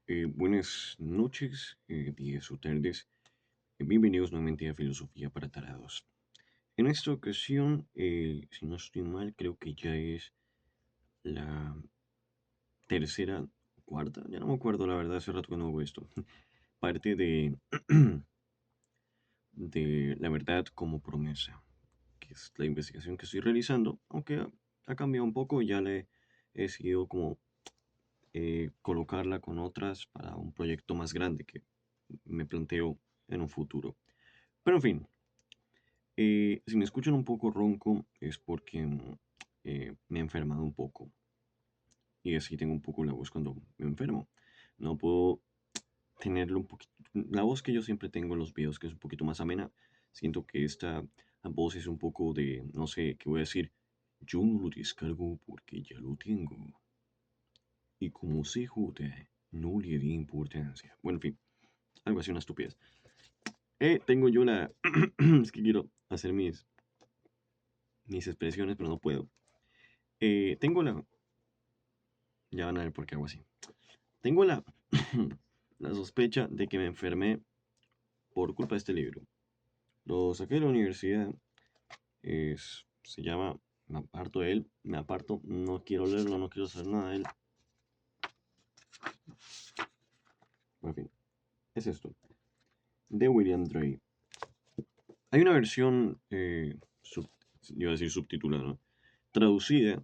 Buenas noches, días o tardes. Bienvenidos nuevamente a Filosofía para Tarados. En esta ocasión, si no estoy mal, creo que ya es la tercera, cuarta, ya no me acuerdo, la verdad, hace rato que no hago esto. Parte de la verdad como promesa, que es la investigación que estoy realizando, aunque ha cambiado un poco, ya le he decidido como colocarla con otras para un proyecto más grande que me planteo en un futuro. Pero en fin, si me escuchan un poco ronco es porque me he enfermado un poco y así tengo un poco la voz cuando me enfermo. No puedo tenerlo un poquito. La voz que yo siempre tengo en los videos, que es un poquito más amena, siento que esta voz es un poco de, no sé, ¿qué voy a decir? Yo no lo descargo porque ya lo tengo. Y como CJ, no le di importancia. Bueno, en fin, algo así, una estupidez. Tengo yo la... es que quiero hacer mis expresiones, pero no puedo. Tengo la... Ya van a ver por qué hago así. Tengo la... la sospecha de que me enfermé por culpa de este libro. Lo saqué de la universidad. Se llama... Me aparto de él. Me aparto. No quiero leerlo, no quiero saber nada de él. En fin, es esto. De William Drake. Hay una versión, iba a decir subtitulada, ¿no? Traducida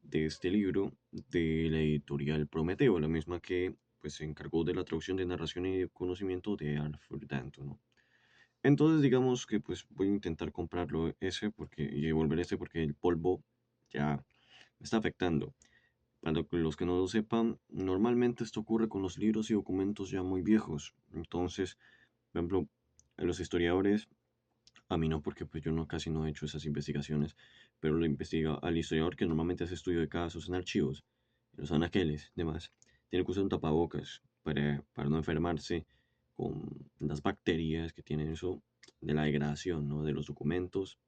de este libro de la editorial Prometeo, la misma que pues, se encargó de la traducción de narración y de conocimiento de Arthur Danto, ¿no? Entonces digamos que pues voy a intentar comprarlo ese y devolver ese porque el polvo ya me está afectando. Para los que no lo sepan, normalmente esto ocurre con los libros y documentos ya muy viejos. Entonces, por ejemplo, a los historiadores, a mí no, porque pues yo no, casi no he hecho esas investigaciones, pero lo investiga al historiador que normalmente hace estudio de casos en archivos, en los anaqueles, demás. Tiene que usar un tapabocas para no enfermarse con las bacterias que tienen eso de la degradación, ¿no? De los documentos.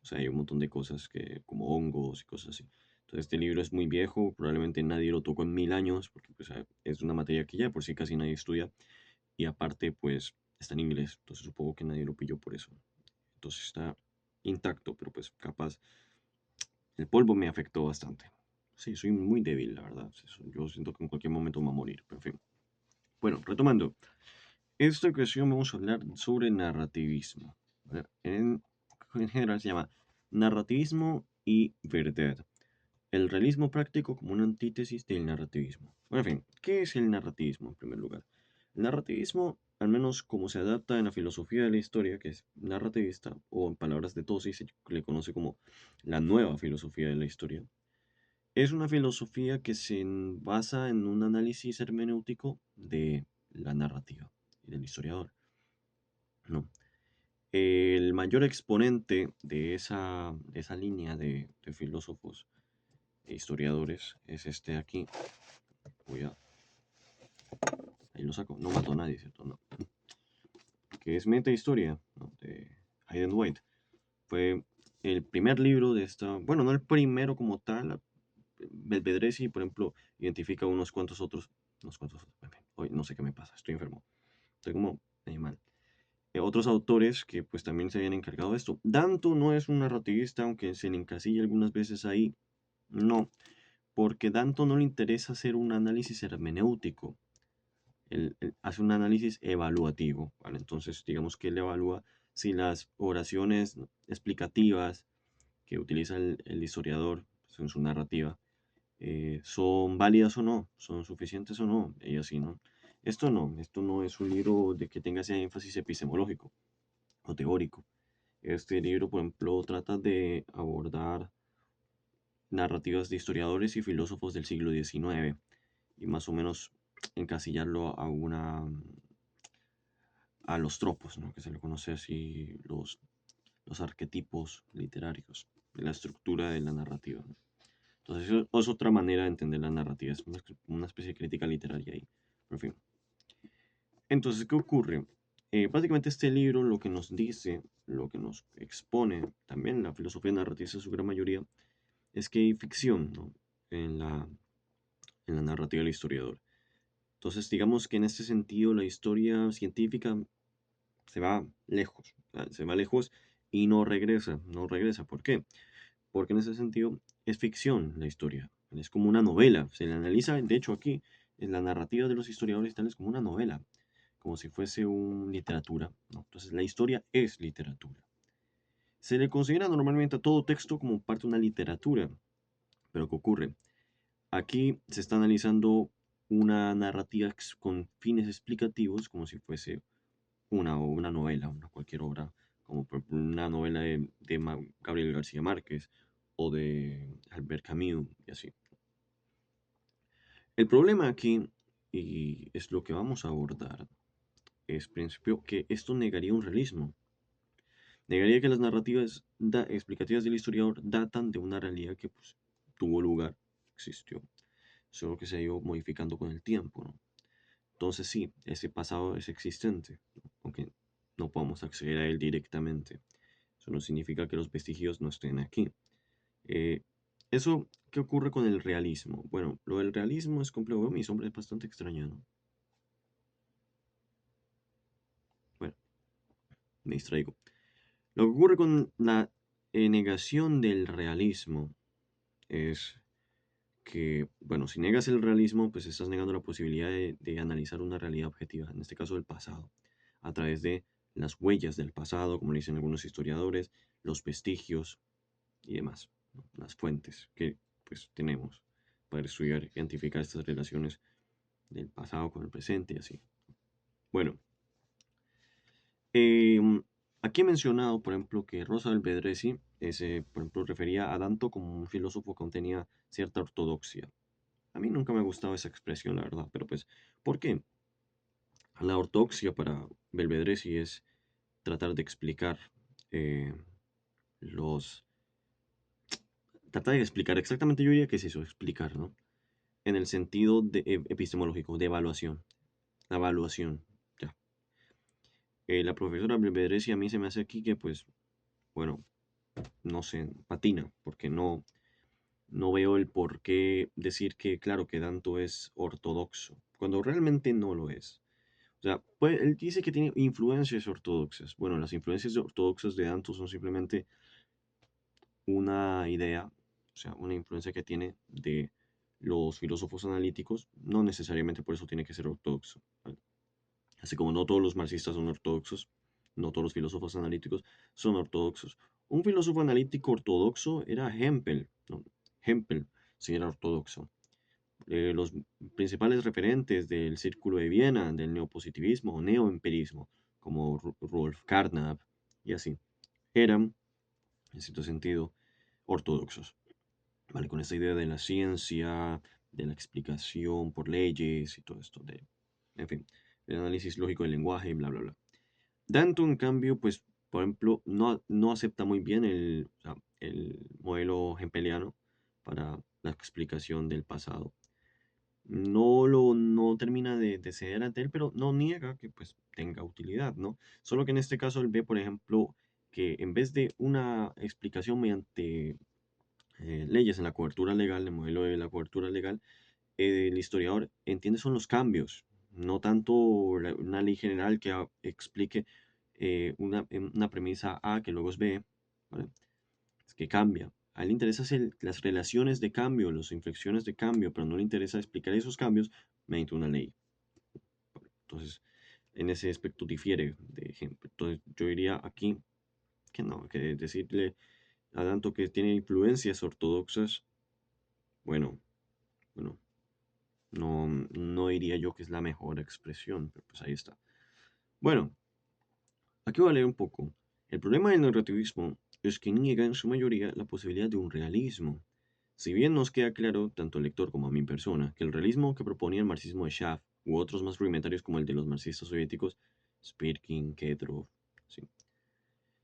O sea, hay un montón de cosas que, como hongos y cosas así. Entonces, este libro es muy viejo, probablemente nadie lo tocó en 1000 años, porque pues, es una materia que ya de por sí casi nadie estudia, y aparte, pues, está en inglés, entonces supongo que nadie lo pilló por eso. Entonces está intacto, pero pues capaz el polvo me afectó bastante. Sí, soy muy débil, la verdad. Yo siento que en cualquier momento me voy a morir, pero en fin. Bueno, retomando. Esta ocasión vamos a hablar sobre narrativismo. ¿Vale? En general se llama narrativismo y verdad. El realismo práctico como una antítesis del narrativismo. Bueno, en fin, ¿qué es el narrativismo en primer lugar? El narrativismo, al menos como se adapta en la filosofía de la historia, que es narrativista, o en palabras de Tosi se le conoce como la nueva filosofía de la historia, es una filosofía que se basa en un análisis hermenéutico de la narrativa y del historiador, ¿no? El mayor exponente de esa línea de filósofos e historiadores es este aquí. Voy a. Ahí lo saco. No mató a nadie, ¿cierto? No. Que es Meta Historia, ¿no? De Hayden White. Fue el primer libro de esta. Bueno, no el primero como tal. Belvedresi, por ejemplo, identifica unos cuantos otros. Unos cuantos otros. Hoy no sé qué me pasa. Estoy enfermo. Estoy como animal. Otros autores que pues también se habían encargado de esto. Danto no es un narrativista, aunque se le encasilla algunas veces ahí. No, porque Danto no le interesa hacer un análisis hermenéutico. Él hace un análisis evaluativo, ¿vale? Entonces, digamos que él evalúa si las oraciones explicativas que utiliza el historiador pues, en su narrativa son válidas o no, son suficientes o no, y así, ¿no? Esto no es un libro de que tenga ese énfasis epistemológico o teórico. Este libro, por ejemplo, trata de abordar narrativas de historiadores y filósofos del siglo XIX y más o menos encasillarlo a los tropos, ¿no? Que se le conoce así los arquetipos literarios de la estructura de la narrativa, ¿no? Entonces, eso es otra manera de entender la narrativa, es una especie de crítica literaria ahí. Pero, en fin. Entonces, ¿qué ocurre? Básicamente este libro lo que nos dice, lo que nos expone, también la filosofía narrativa en su gran mayoría, es que hay ficción, ¿no? en la, en la narrativa del historiador. Entonces, digamos que en este sentido la historia científica se va lejos, se va lejos y no regresa, no regresa. ¿Por qué? Porque en ese sentido es ficción la historia, es como una novela. Se le analiza, de hecho aquí, en la narrativa de los historiadores tal es como una novela, como si fuese una literatura, ¿no? Entonces la historia es literatura. Se le considera normalmente a todo texto como parte de una literatura, pero ¿qué ocurre? Aquí se está analizando una narrativa con fines explicativos, como si fuese una novela, una cualquier obra, como por ejemplo una novela de Gabriel García Márquez o de Albert Camus y así. El problema aquí, y es lo que vamos a abordar, es principio que esto negaría un realismo. Negaría que las narrativas explicativas del historiador datan de una realidad que pues, tuvo lugar, existió, solo que se ha ido modificando con el tiempo, ¿no? Entonces sí, ese pasado es existente, ¿no? Aunque no podamos acceder a él directamente. Eso no significa que los vestigios no estén aquí. Eh, eso, ¿qué ocurre con el realismo? Bueno, lo del realismo es complejo. Veo mi sombra es bastante extraña, ¿no? Bueno, me distraigo. Lo que ocurre con la negación del realismo es que, bueno, si negas el realismo, pues estás negando la posibilidad de analizar una realidad objetiva, en este caso el pasado, a través de las huellas del pasado, como le dicen algunos historiadores, los vestigios y demás, ¿no? Las fuentes que pues tenemos para estudiar, identificar estas relaciones del pasado con el presente y así. Bueno, em, aquí he mencionado, por ejemplo, que Rosa del Bedresi, por ejemplo, refería a Danto como un filósofo que contenía cierta ortodoxia. A mí nunca me ha gustado esa expresión, la verdad, pero pues, ¿por qué? La ortodoxia para Belvedere es tratar de explicar eh, los... Tratar de explicar exactamente, yo diría que es eso, explicar, ¿no? En el sentido epistemológico, de evaluación. La evaluación, ya. La profesora Belvedere a mí se me hace aquí que, pues, bueno, no sé, patina, porque no veo el por qué decir que, claro, que Danto es ortodoxo, cuando realmente no lo es. O sea, pues, él dice que tiene influencias ortodoxas. Bueno, las influencias ortodoxas de Danto son simplemente una idea, o sea, una influencia que tiene de los filósofos analíticos, no necesariamente por eso tiene que ser ortodoxo, ¿vale? Así como no todos los marxistas son ortodoxos, no todos los filósofos analíticos son ortodoxos. Un filósofo analítico ortodoxo era Hempel, ¿no? Hempel sí era ortodoxo. Los principales referentes del Círculo de Viena, del neopositivismo o neoempirismo, como Rolf Carnap y así, eran, en cierto sentido, ortodoxos, ¿vale? Con esta idea de la ciencia, de la explicación por leyes y todo esto, en fin, el análisis lógico del lenguaje, bla, bla, bla. Danton, en cambio, pues, por ejemplo, no acepta muy bien o sea, el modelo hempeliano para la explicación del pasado. No termina de ceder ante él, pero no niega que pues tenga utilidad, ¿no? Solo que en este caso él ve, por ejemplo, que en vez de una explicación mediante leyes en la cobertura legal, el modelo de la cobertura legal, el historiador entiende son los cambios, no tanto una ley general que explique una premisa A que luego es B, ¿vale? Es que cambia. A él le interesa las relaciones de cambio, las inflexiones de cambio, pero no le interesa explicar esos cambios mediante una ley. Entonces, en ese aspecto difiere de ejemplo. Entonces, yo diría aquí que no, que decirle a Danto que tiene influencias ortodoxas, bueno, bueno, no diría yo que es la mejor expresión, pero pues ahí está. Bueno, aquí voy a leer un poco. El problema del narrativismo es que niega en su mayoría la posibilidad de un realismo. Si bien nos queda claro, tanto al lector como a mi persona, que el realismo que proponía el marxismo de Schaff u otros más rudimentarios como el de los marxistas soviéticos, Spirkin, Kedrov, sí,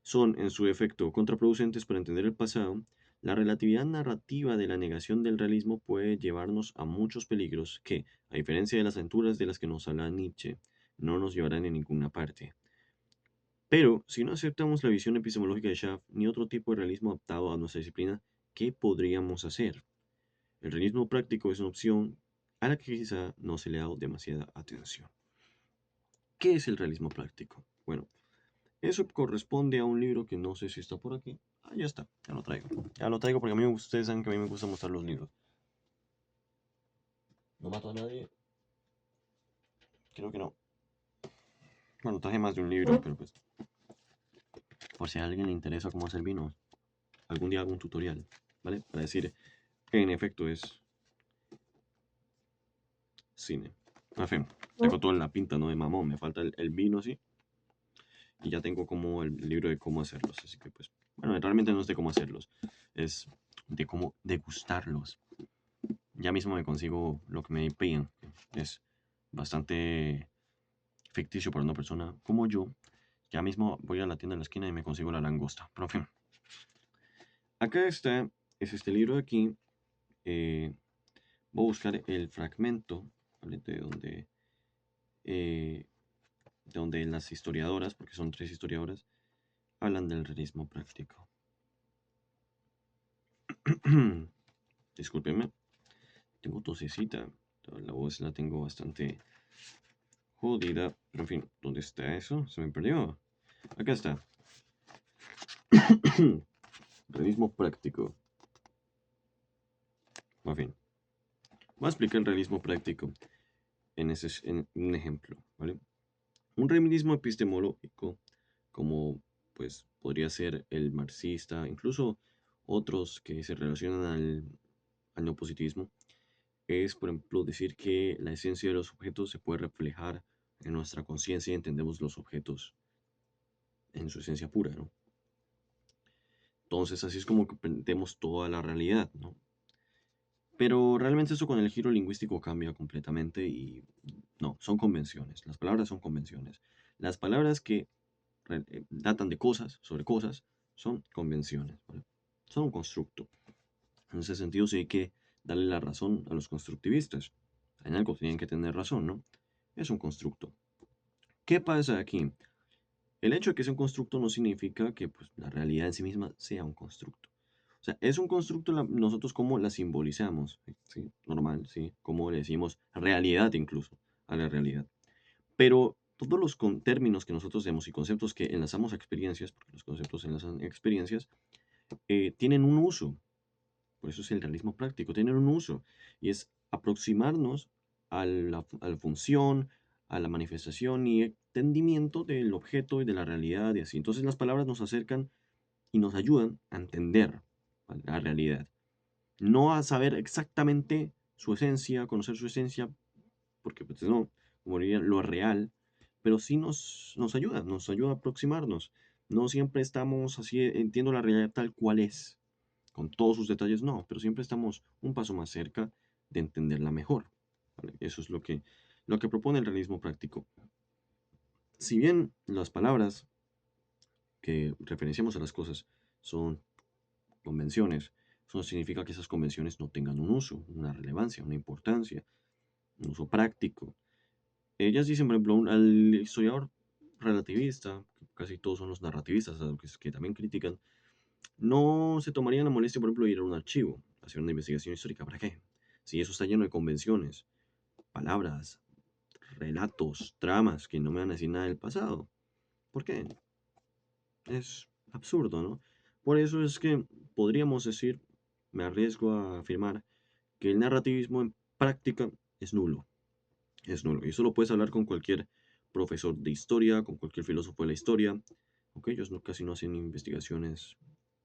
son en su efecto contraproducentes para entender el pasado, la relatividad narrativa de la negación del realismo puede llevarnos a muchos peligros que, a diferencia de las aventuras de las que nos habla Nietzsche, no nos llevarán a ninguna parte. Pero, si no aceptamos la visión epistemológica de Schaff ni otro tipo de realismo adaptado a nuestra disciplina, ¿qué podríamos hacer? El realismo práctico es una opción a la que quizá no se le ha dado demasiada atención. ¿Qué es el realismo práctico? Bueno, eso corresponde a un libro que no sé si está por aquí. Ah, ya está, ya lo traigo. Ya lo traigo porque a mí ustedes saben que a mí me gusta mostrar los libros. No mato a nadie. Creo que no. Bueno, traje más de un libro, pero pues por si a alguien le interesa cómo hacer vino, algún día hago un tutorial, ¿vale? Para decir que en efecto es cine. En fin, tengo toda la pinta, ¿no? De mamón, me falta el vino, sí. Y ya tengo como el libro de cómo hacerlos, así que pues, bueno, realmente no es de cómo hacerlos, es de cómo degustarlos. Ya mismo me consigo lo que me piden. Es bastante ficticio para una persona como yo. Ya mismo voy a la tienda de la esquina y me consigo la langosta. Pero en fin, acá está, es este libro de aquí. eh, Voy a buscar el fragmento, ¿vale? Eh, de donde las historiadoras, porque son 3 historiadoras, hablan del realismo práctico. Discúlpenme, tengo tosecita, la voz la tengo bastante jodida, pero en fin, ¿dónde está eso? Se me perdió. Acá está. Realismo práctico. En fin, voy a explicar el realismo práctico en un ejemplo, ¿vale? Un realismo epistemológico, como pues podría ser el marxista, incluso otros que se relacionan al neopositivismo, es, por ejemplo, decir que la esencia de los objetos se puede reflejar en nuestra conciencia y entendemos los objetos en su esencia pura, ¿no? Entonces, así es como que entendemos toda la realidad, ¿no? Pero realmente eso con el giro lingüístico cambia completamente y no, son convenciones. Las palabras son convenciones. Las palabras que datan de cosas, sobre cosas, son convenciones, ¿vale? Son un constructo. En ese sentido, sí hay que darle la razón a los constructivistas. En algo tienen que tener razón, ¿no? Es un constructo. ¿Qué pasa aquí? El hecho de que sea un constructo no significa que pues, la realidad en sí misma sea un constructo. O sea, es un constructo nosotros como la simbolizamos, ¿sí? Normal, ¿sí? Como le decimos realidad incluso a la realidad. Pero todos los términos que nosotros vemos y conceptos que enlazamos a experiencias, porque los conceptos se enlazan a experiencias, tienen un uso. Por eso es el realismo práctico, tienen un uso. Y es aproximarnos a la función, a la manifestación y entendimiento del objeto y de la realidad y así. Entonces las palabras nos acercan y nos ayudan a entender la realidad. No a saber exactamente su esencia, conocer su esencia, porque pues no, como dirían, lo real, pero sí nos ayuda a aproximarnos. No siempre estamos así, entiendo la realidad tal cual es, con todos sus detalles, no, pero siempre estamos un paso más cerca de entenderla mejor. ¿Vale? Eso es lo que propone el realismo práctico. Si bien las palabras que referenciamos a las cosas son convenciones, eso no significa que esas convenciones no tengan un uso, una relevancia, una importancia, un uso práctico. Ellas dicen, por ejemplo, al historiador relativista, que casi todos son los narrativistas, a los que también critican, no se tomarían la molestia, por ejemplo, de ir a un archivo, hacer una investigación histórica. ¿Para qué? Si eso está lleno de convenciones, palabras, relatos, tramas que no me van a decir nada del pasado. ¿Por qué? Es absurdo, ¿no? Por eso es que podríamos decir, me arriesgo a afirmar, que el narrativismo en práctica es nulo. Es nulo. Y eso lo puedes hablar con cualquier profesor de historia, con cualquier filósofo de la historia. Aunque ellos casi no hacen investigaciones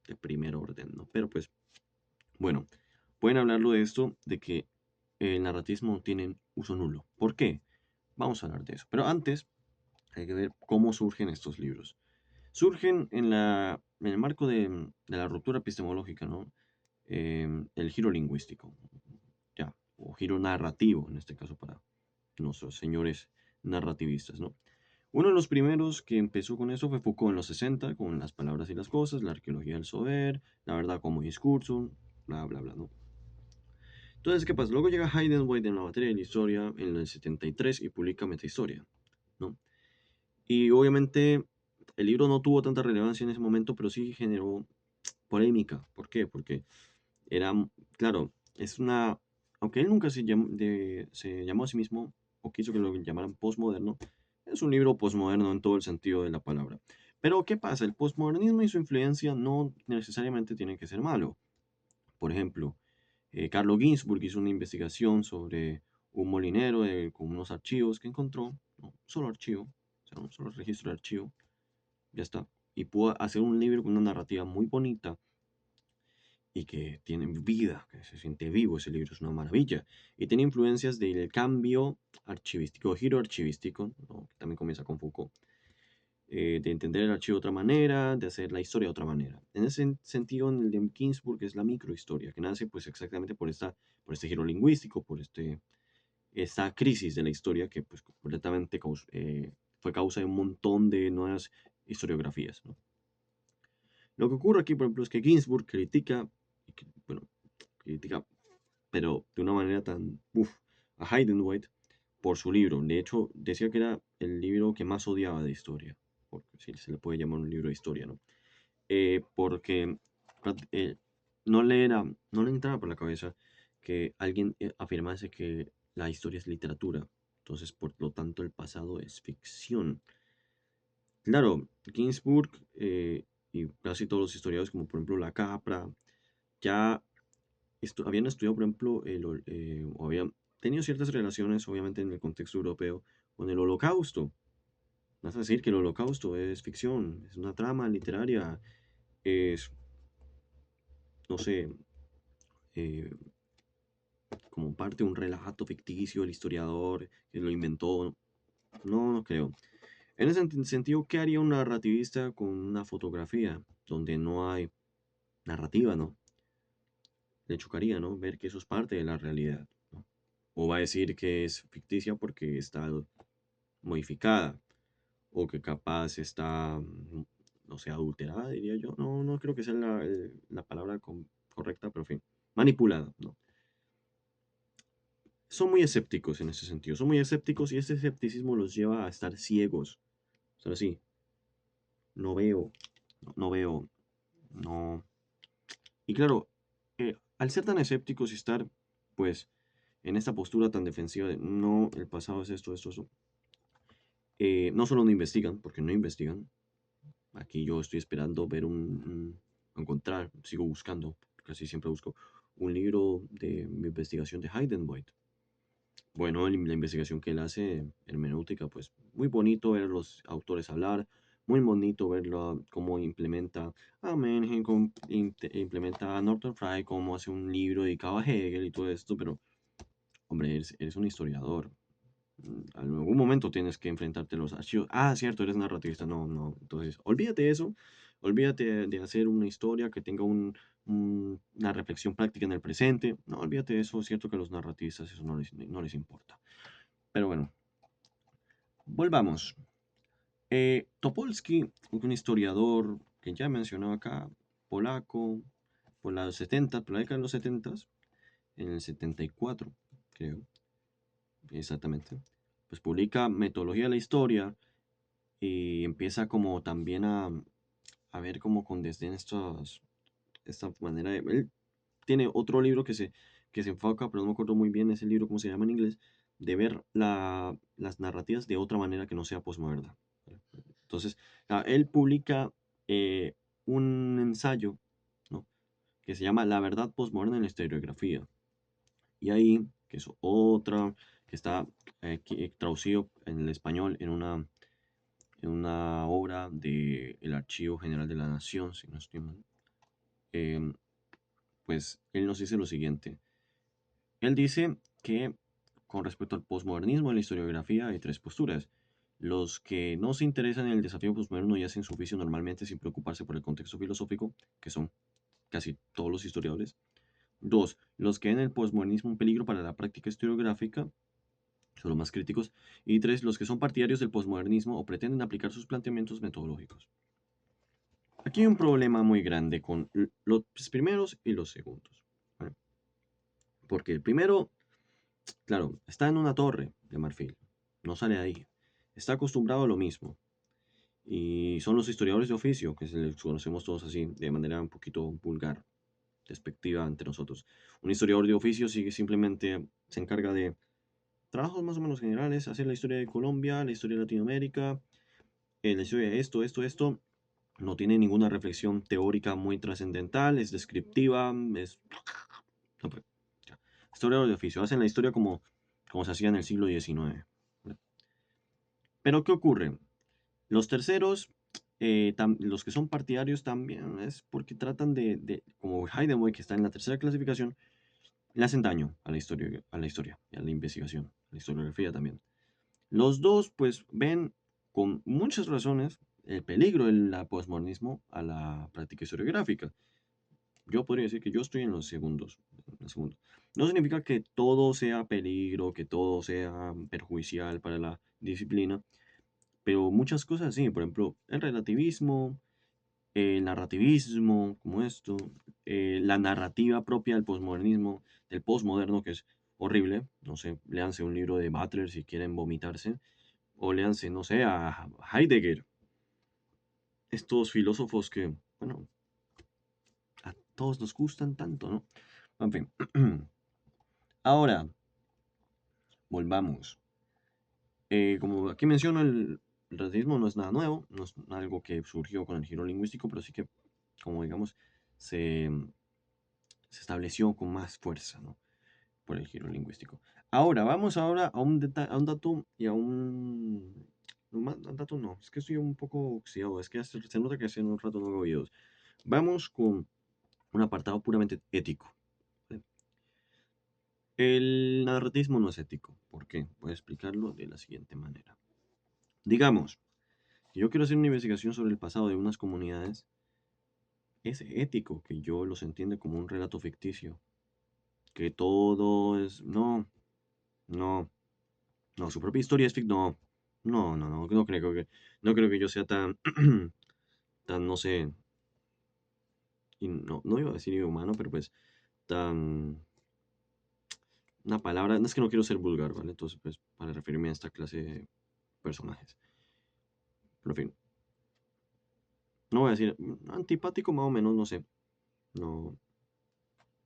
de primer orden, ¿no? Pero pues, bueno, pueden hablarlo de esto, de que el narratismo tiene uso nulo. ¿Por qué? Vamos a hablar de eso. Pero antes hay que ver cómo surgen estos libros. Surgen en el marco de la ruptura epistemológica, ¿no? El giro lingüístico, ya, o giro narrativo, en este caso para nuestros señores narrativistas, ¿no? Uno de los primeros que empezó con eso fue Foucault en los 60, con las palabras y las cosas, la arqueología del saber, la verdad como discurso, bla, bla, bla, ¿no? Entonces, ¿qué pasa? Luego llega Heidenreich en la materia de la historia en el 73 y publica Metahistoria, ¿no? Y obviamente el libro no tuvo tanta relevancia en ese momento, pero sí generó polémica. ¿Por qué? Porque era, claro, es una aunque él nunca se llamó a sí mismo o quiso que lo llamaran postmoderno, es un libro postmoderno en todo el sentido de la palabra. Pero, ¿qué pasa? El postmodernismo y su influencia no necesariamente tienen que ser malo. Por ejemplo, Carlo Ginzburg hizo una investigación sobre un molinero con unos archivos que encontró, ¿no? Un solo archivo, o sea, un solo registro de archivo, ya está. Y pudo hacer un libro con una narrativa muy bonita y que tiene vida, que se siente vivo ese libro, es una maravilla. Y tiene influencias del cambio archivístico, giro archivístico, ¿no? Que también comienza con Foucault, de entender el archivo de otra manera, de hacer la historia de otra manera. En ese sentido, en el de Ginsburg es la microhistoria, que nace pues exactamente por este giro lingüístico, por esta crisis de la historia que pues completamente fue causa de un montón de nuevas historiografías, ¿no? Lo que ocurre aquí, por ejemplo, es que Ginsburg critica, bueno, critica, pero de una manera tan, a Heidenreich por su libro. De hecho, decía que era el libro que más odiaba de historia, porque si se le puede llamar un libro de historia, ¿no? Porque eh, no le entraba por la cabeza que alguien afirmase que la historia es literatura. Entonces, por lo tanto, el pasado es ficción. Claro, Ginsburg y casi todos los historiadores, como por ejemplo la Capra, ya habían estudiado, por ejemplo, o habían tenido ciertas relaciones, obviamente en el contexto europeo, con el Holocausto. Vas a decir que el Holocausto es ficción, es una trama literaria, es, no sé, eh, como parte de un relato ficticio del historiador que lo inventó. No, no creo. En ese sentido, ¿qué haría un narrativista con una fotografía donde no hay narrativa, ¿no? Le chocaría, ¿no? Ver que eso es parte de la realidad, ¿no? O va a decir que es ficticia porque está modificada, o que capaz está, no sé, adulterada, diría yo. No, no creo que sea la palabra correcta, pero en fin, manipulada, ¿no? Son muy escépticos en ese sentido, son muy escépticos y ese escepticismo los lleva a estar ciegos. O sea, sí, no veo, no veo, no. Y claro, al ser tan escépticos y estar, pues, en esta postura tan defensiva de no, el pasado es esto, esto, eso, no solo no investigan, porque no investigan. Aquí yo estoy esperando ver encontrar, sigo buscando, casi siempre busco, un libro de mi investigación de Heidenreich. Bueno, la investigación que él hace, hermenéutica, pues muy bonito ver a los autores hablar, muy bonito verlo cómo implementa a Mencken, cómo implementa a Norton Fry, cómo hace un libro dedicado a Hegel y todo esto, pero hombre, eres un historiador. En algún momento tienes que enfrentarte a los archivos. Ah, cierto, eres narrativista. No, no. Entonces, olvídate de eso. Olvídate de hacer una historia que tenga una reflexión práctica en el presente. No, olvídate de eso. Es cierto que a los narrativistas eso no les importa. Pero bueno, volvamos. Topolsky, un historiador que ya he mencionado acá, polaco, por la década de los 70, en el 74, creo, exactamente, pues publica Metodología de la Historia y empieza como también a ver como con desdén esta manera de... Él tiene otro libro que se enfoca, pero no me acuerdo muy bien ese libro, cómo se llama en inglés, de ver las narrativas de otra manera que no sea posmoderna. Entonces, él publica un ensayo, ¿no? Que se llama La verdad posmoderna en la historiografía. Y ahí, que es otra, que está traducido en el español en una obra del Archivo General de la Nación, si no estoy mal, em, pues él nos dice lo siguiente. Él dice que con respecto al posmodernismo en la historiografía hay tres posturas. Los que no se interesan en el desafío posmoderno y hacen su oficio normalmente sin preocuparse por el contexto filosófico, que son casi todos los historiadores. Dos, los que ven el posmodernismo un peligro para la práctica historiográfica, son los más críticos. Y tres, los que son partidarios del posmodernismo o pretenden aplicar sus planteamientos metodológicos. Aquí hay un problema muy grande con los primeros y los segundos, ¿vale? Porque el primero, claro, está en una torre de marfil, no sale de ahí, está acostumbrado a lo mismo. Y son los historiadores de oficio, que se les conocemos todos así, de manera un poquito vulgar. despectiva ante nosotros. Un historiador de oficio sí que simplemente se encarga de trabajos más o menos generales, hacer la historia de Colombia, la historia de Latinoamérica, la historia de esto. No tiene ninguna reflexión teórica muy trascendental, es descriptiva, es... no, pues, ya. Historiador de oficio, hacen la historia como se hacía en el siglo XIX. Pero ¿qué ocurre? Los terceros, los que son partidarios también, es porque tratan como Heidenreich, que está en la tercera clasificación, le hacen daño a la historia y a la investigación, a la historiografía también. Los dos, pues, ven con muchas razones el peligro del posmodernismo a la práctica historiográfica. Yo podría decir que yo estoy en los segundos. En el segundo. No significa que todo sea peligro, que todo sea perjudicial para la disciplina, pero muchas cosas sí. Por ejemplo, el relativismo, el narrativismo, como esto, la narrativa propia del posmodernismo, del posmoderno, que es horrible. No sé, léanse un libro de Butler si quieren vomitarse, o léanse, no sé, a Heidegger. Estos filósofos que, bueno, a todos nos gustan tanto, ¿no? En fin. Ahora, volvamos. Como aquí menciono, el relativismo no es nada nuevo, no es algo que surgió con el giro lingüístico, pero sí que, como digamos, se, se estableció con más fuerza, ¿no? Por el giro lingüístico. Ahora, vamos ahora a un dato y a un... no, un dato no, es que estoy un poco oxidado, es que se nota que hace un rato no hago videos. Vamos con un apartado puramente ético. ¿Vale? El narratismo no es ético. ¿Por qué? Voy a explicarlo de la siguiente manera. Digamos, si yo quiero hacer una investigación sobre el pasado de unas comunidades, es ético que yo los entienda como un relato ficticio. Que todo es... No, no, no, su propia historia es ficticia. No, no, no, no creo que yo sea tan, tan, no sé, y no iba a decir inhumano, pero pues tan, una palabra, no es que no quiero ser vulgar, ¿vale? Entonces, pues, para referirme a esta clase de personajes. Pero en fin, no voy a decir antipático más o menos, no sé. No,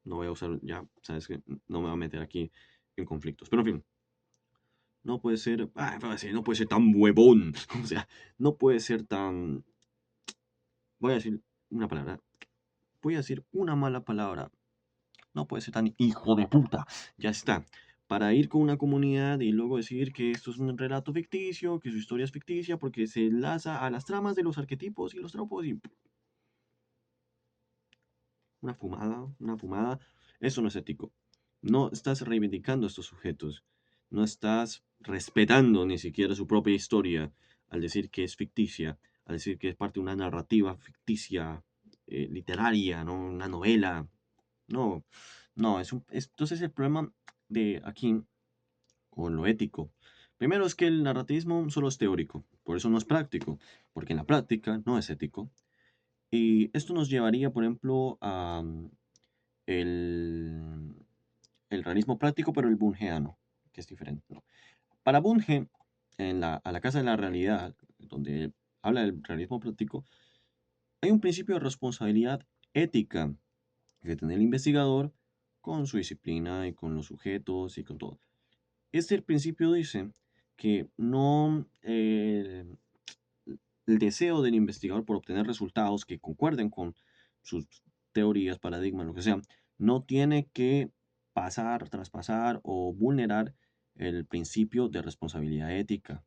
no voy a usar, ya, sabes que no me voy a meter aquí en conflictos. Pero en fin, no puede ser, voy a decir, no puede ser tan huevón. O sea, no puede ser tan, voy a decir una palabra, voy a decir una mala palabra. No puede ser tan hijo de puta. Ya está. Para ir con una comunidad y luego decir que esto es un relato ficticio, que su historia es ficticia, porque se enlaza a las tramas de los arquetipos y los tropos y una fumada, una fumada. Eso no es ético. No estás reivindicando a estos sujetos. No estás respetando ni siquiera su propia historia al decir que es ficticia, al decir que es parte de una narrativa ficticia, literaria, ¿no? Una novela. No, no, entonces el problema de aquí con lo ético. Primero es que el narrativismo solo es teórico, por eso no es práctico, porque en la práctica no es ético. Y esto nos llevaría, por ejemplo, a el, el realismo práctico, pero el bungeano, que es diferente, ¿no? Para Bunge, a la Casa de la Realidad, donde habla del realismo práctico, hay un principio de responsabilidad ética que tiene el investigador con su disciplina y con los sujetos y con todo. Este principio dice que no el deseo del investigador por obtener resultados que concuerden con sus teorías, paradigmas, lo que sea, no tiene que pasar, traspasar o vulnerar el principio de responsabilidad ética.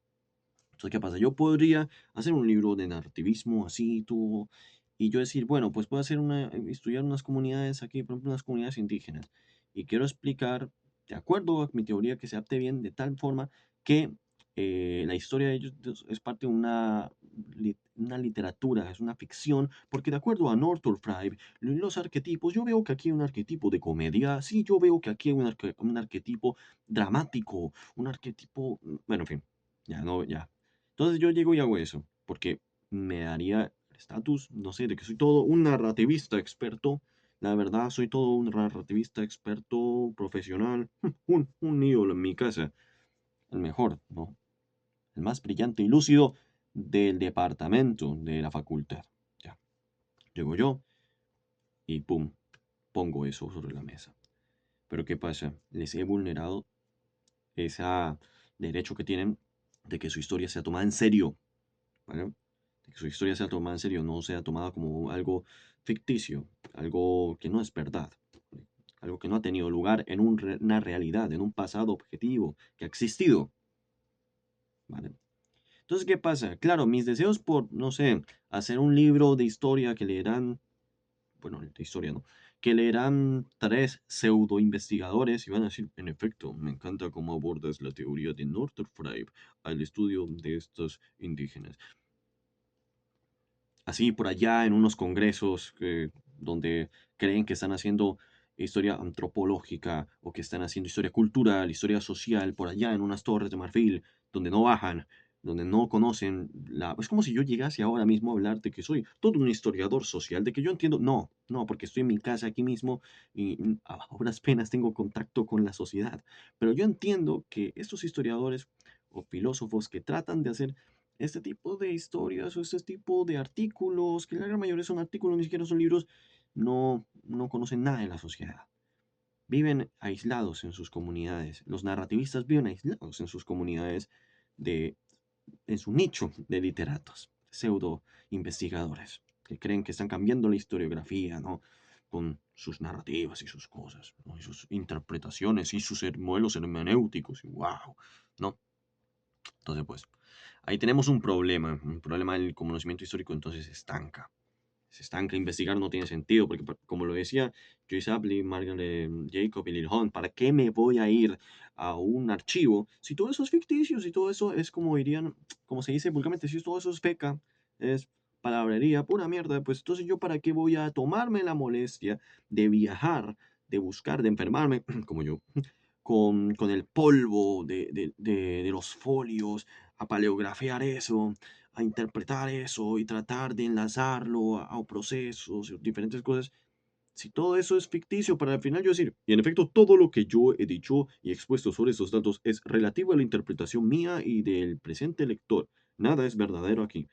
Entonces, ¿qué pasa? Yo podría hacer un libro de narrativismo así, todo, y yo decir, bueno, pues puedo estudiar unas comunidades aquí, por ejemplo, unas comunidades indígenas, y quiero explicar, de acuerdo a mi teoría, que se adapte bien de tal forma que la historia de ellos es parte de una literatura, es una ficción, porque de acuerdo a Northrop Frye, los arquetipos, yo veo que aquí hay un arquetipo de comedia, sí, yo veo que aquí hay un arquetipo dramático, un arquetipo, bueno, en fin, ya, no, ya. Entonces yo llego y hago eso, porque me daría el estatus, no sé, de que soy todo un narrativista experto. La verdad, soy todo un narrativista experto, profesional, un ídolo en mi casa. El mejor, ¿no? El más brillante y lúcido del departamento de la facultad. Ya, llego yo y pum. pongo eso sobre la mesa. Pero ¿qué pasa? Les he vulnerado ese derecho que tienen de que su historia sea tomada en serio, ¿vale? De que su historia sea tomada en serio, no sea tomada como algo ficticio, algo que no es verdad, algo que no ha tenido lugar en una realidad, en un pasado objetivo que ha existido, ¿vale? Entonces, ¿qué pasa? Claro, mis deseos por, no sé, hacer un libro de historia que leerán, bueno, de historia, ¿no? Que leerán tres pseudo investigadores y van a decir, en efecto, me encanta cómo abordas la teoría de Northrop Frye al estudio de estos indígenas. Así por allá en unos congresos donde creen que están haciendo historia antropológica o que están haciendo historia cultural, historia social, por allá en unas torres de marfil, donde no bajan, donde no conocen la... Es como si yo llegase ahora mismo a hablar de que soy todo un historiador social, de que yo entiendo, no, no, porque estoy en mi casa aquí mismo y a duras penas tengo contacto con la sociedad, pero yo entiendo que estos historiadores o filósofos que tratan de hacer este tipo de historias o este tipo de artículos, que la gran mayoría son artículos, ni siquiera son libros, no conocen nada de la sociedad. Viven aislados en sus comunidades. Los narrativistas viven aislados en sus comunidades, de, en su nicho de literatos, pseudo investigadores, que creen que están cambiando la historiografía, ¿no? Con sus narrativas y sus cosas, ¿no? Y sus interpretaciones y sus modelos hermenéuticos, y wow, ¿no? Entonces, pues, ahí tenemos un problema del conocimiento histórico, entonces se estanca, investigar no tiene sentido, porque como lo decía Joyce Apley, Margaret Jacob y Lil Hunt, ¿para qué me voy a ir a un archivo si todo eso es ficticio, si todo eso es como dirían, como se dice vulgarmente, si todo eso es feca, es palabrería, pura mierda, pues entonces yo para qué voy a tomarme la molestia de viajar, de buscar, de enfermarme, como yo, con el polvo de los folios, a paleografiar eso, a interpretar eso y tratar de enlazarlo a procesos y diferentes cosas. Si todo eso es ficticio, para al final yo decir, y en efecto todo lo que yo he dicho y expuesto sobre estos datos es relativo a la interpretación mía y del presente lector. Nada es verdadero aquí.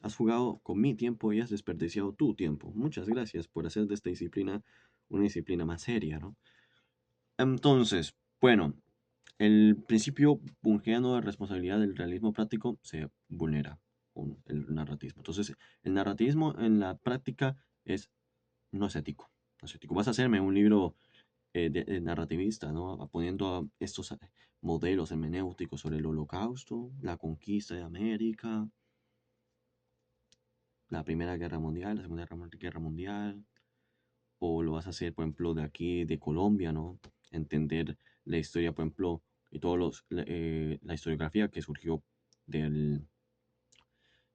Has jugado con mi tiempo y has desperdiciado tu tiempo. Muchas gracias por hacer de esta disciplina una disciplina más seria, ¿no? Entonces, bueno, el principio bungeano de responsabilidad del realismo práctico se vulnera con el narratismo. Entonces, el narrativismo en la práctica no es ético. No es ético. Vas a hacerme un libro narrativista, ¿no? Poniendo estos modelos hermenéuticos sobre el holocausto, la conquista de América, la Primera Guerra Mundial, la Segunda Guerra Mundial, o lo vas a hacer, por ejemplo, de aquí, de Colombia, ¿no? Entender la historia, por ejemplo, y la historiografía que surgió del,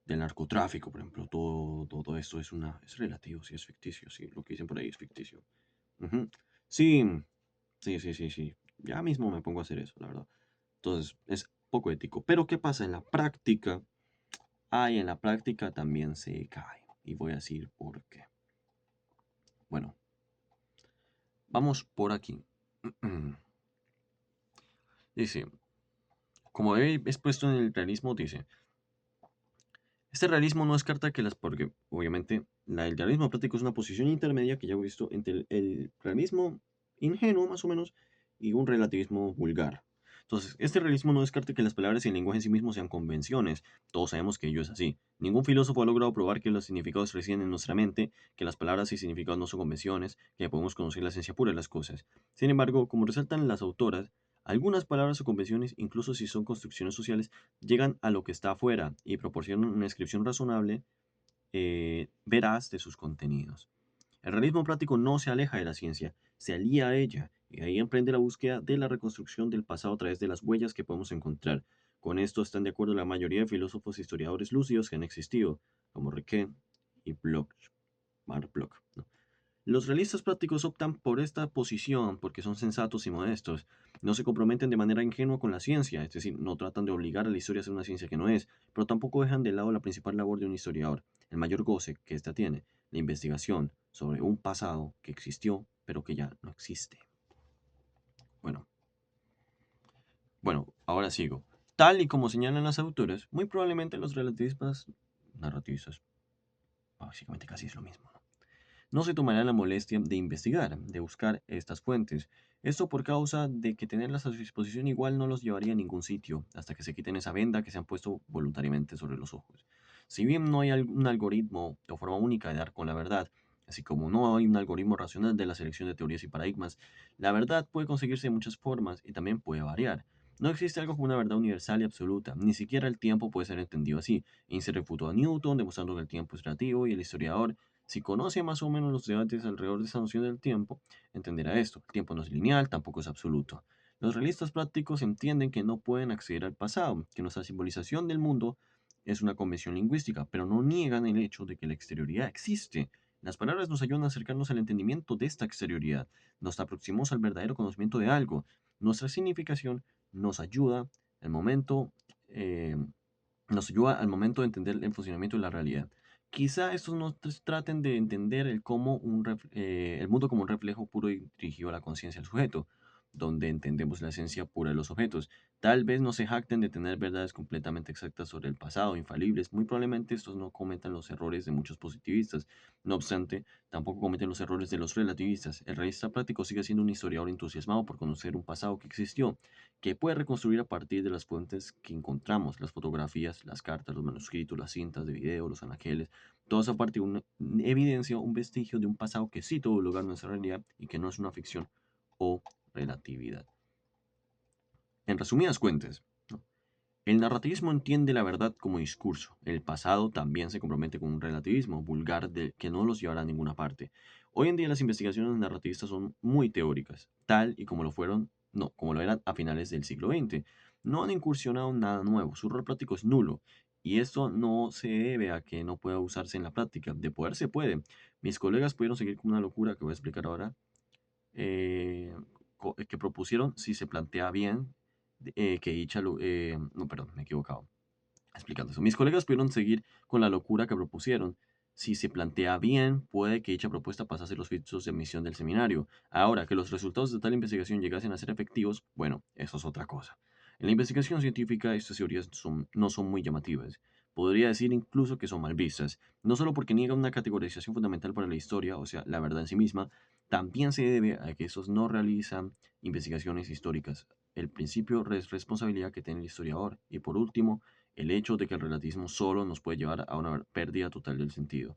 del narcotráfico, por ejemplo, todo esto es relativo, sí, es ficticio, sí, lo que dicen por ahí es ficticio. Ujú. Sí, sí. Ya mismo me pongo a hacer eso, la verdad. Entonces, es poco ético. Pero ¿qué pasa en la práctica? En la práctica también se cae. Y voy a decir por qué. Bueno, vamos por aquí. Dice, como he expuesto en el realismo, dice, este realismo no descarta que porque obviamente el realismo práctico es una posición intermedia que ya he visto entre el realismo ingenuo más o menos y un relativismo vulgar. Entonces, este realismo no descarta que las palabras y el lenguaje en sí mismos sean convenciones. Todos sabemos que ello es así. Ningún filósofo ha logrado probar que los significados residen en nuestra mente, que las palabras y significados no son convenciones, que podemos conocer la esencia pura de las cosas. Sin embargo, como resaltan las autoras, algunas palabras o convenciones, incluso si son construcciones sociales, llegan a lo que está afuera y proporcionan una descripción razonable, veraz de sus contenidos. El realismo práctico no se aleja de la ciencia, se alía a ella y ahí emprende la búsqueda de la reconstrucción del pasado a través de las huellas que podemos encontrar. Con esto están de acuerdo la mayoría de filósofos e historiadores lúcidos que han existido, como Riquet y Bloch, Marc Bloch, ¿no? Los realistas prácticos optan por esta posición porque son sensatos y modestos. No se comprometen de manera ingenua con la ciencia, es decir, no tratan de obligar a la historia a ser una ciencia que no es, pero tampoco dejan de lado la principal labor de un historiador, el mayor goce que ésta tiene, la investigación sobre un pasado que existió, pero que ya no existe. Bueno, ahora sigo. Tal y como señalan las autores, muy probablemente los relativistas, narrativistas, básicamente casi es lo mismo, ¿no? no se tomará la molestia de investigar, de buscar estas fuentes. Esto por causa de que tenerlas a su disposición igual no los llevaría a ningún sitio, hasta que se quiten esa venda que se han puesto voluntariamente sobre los ojos. Si bien no hay un algoritmo o forma única de dar con la verdad, así como no hay un algoritmo racional de la selección de teorías y paradigmas, la verdad puede conseguirse de muchas formas y también puede variar. No existe algo como una verdad universal y absoluta, ni siquiera el tiempo puede ser entendido así. Einstein refutó a Newton, demostrando que el tiempo es relativo, y el historiador, si conoce más o menos los debates alrededor de esa noción del tiempo, entenderá esto. El tiempo no es lineal, tampoco es absoluto. Los realistas prácticos entienden que no pueden acceder al pasado, que nuestra simbolización del mundo es una convención lingüística, pero no niegan el hecho de que la exterioridad existe. Las palabras nos ayudan a acercarnos al entendimiento de esta exterioridad, nos aproximamos al verdadero conocimiento de algo. Nuestra significación nos ayuda al momento, eh, nos ayuda al momento de entender el funcionamiento de la realidad. Quizá estos nos traten de entender el mundo como un reflejo puro y dirigido a la conciencia del sujeto, donde entendemos la esencia pura de los objetos. Tal vez no se jacten de tener verdades completamente exactas sobre el pasado, infalibles. Muy probablemente estos no cometan los errores de muchos positivistas. No obstante, tampoco cometen los errores de los relativistas. El realista práctico sigue siendo un historiador entusiasmado por conocer un pasado que existió, que puede reconstruir a partir de las fuentes que encontramos, las fotografías, las cartas, los manuscritos, las cintas de video, los anaqueles, todo eso a partir de una evidencia, un vestigio de un pasado que sí tuvo lugar en nuestra realidad y que no es una ficción o relatividad. En resumidas cuentas, ¿no? El narrativismo entiende la verdad como discurso. El pasado también se compromete con un relativismo vulgar que no los llevará a ninguna parte. Hoy en día las investigaciones narrativistas son muy teóricas, tal y como lo fueron, no, como lo eran a finales del siglo XX. No han incursionado en nada nuevo, su rol práctico es nulo. Y esto no se debe a que no pueda usarse en la práctica. De poder se puede. Mis colegas pudieron seguir con una locura que voy a explicar ahora, eh, que propusieron si se plantea bien que dicha, no, perdón, me he equivocado explicando eso. Mis colegas pudieron seguir con la locura que propusieron. Si se plantea bien, puede que dicha propuesta pasase los filtros de admisión del seminario. Ahora, que los resultados de tal investigación llegasen a ser efectivos, bueno, eso es otra cosa. En la investigación científica, estas teorías no son muy llamativas. Podría decir incluso que son mal vistas, no solo porque niegan una categorización fundamental para la historia, o sea, la verdad en sí misma, también se debe a que estos no realizan investigaciones históricas. El principio es responsabilidad que tiene el historiador. Y por último, el hecho de que el relativismo solo nos puede llevar a una pérdida total del sentido.